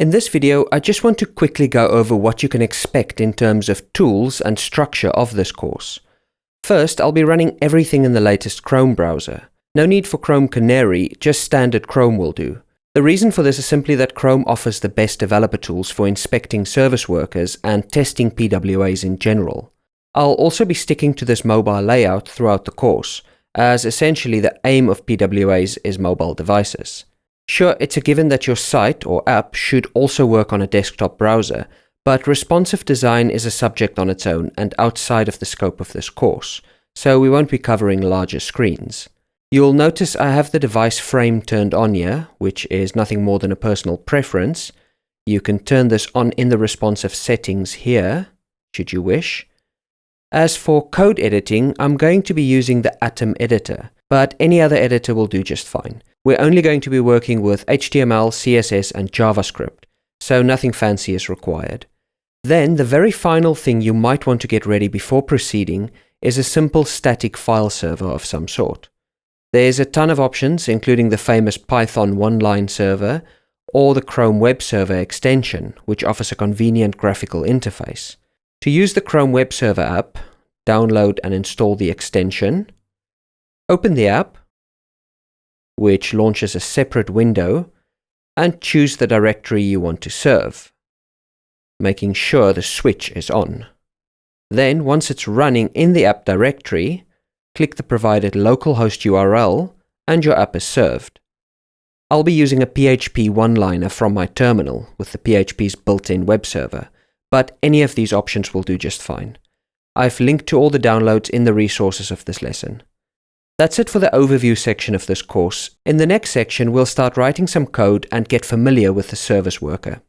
In this video, I just want to quickly go over what you can expect in terms of tools and structure of this course. First, I'll be running everything in the latest Chrome browser. No need for Chrome Canary, just standard Chrome will do. The reason for this is simply that Chrome offers the best developer tools for inspecting service workers and testing PWAs in general. I'll also be sticking to this mobile layout throughout the course, as essentially the aim of PWAs is mobile devices. Sure, it's a given that your site or app should also work on a desktop browser, but responsive design is a subject on its own and outside of the scope of this course, so we won't be covering larger screens. You'll notice I have the device frame turned on here, which is nothing more than a personal preference. You can turn this on in the responsive settings here, should you wish. As for code editing, I'm going to be using the Atom editor, but any other editor will do just fine. We're only going to be working with HTML, CSS, and JavaScript, so nothing fancy is required. Then, the very final thing you might want to get ready before proceeding is a simple static file server of some sort. There's a ton of options, including the famous Python one-line server, or the Chrome Web Server extension, which offers a convenient graphical interface. To use the Chrome Web Server app, download and install the extension, open the app, which launches a separate window, and choose the directory you want to serve, making sure the switch is on. Then, once it's running in the app directory, click the provided localhost URL and your app is served. I'll be using a PHP one-liner from my terminal with the PHP's built-in web server, but any of these options will do just fine. I've linked to all the downloads in the resources of this lesson. That's it for the overview section of this course. In the next section, we'll start writing some code and get familiar with the service worker.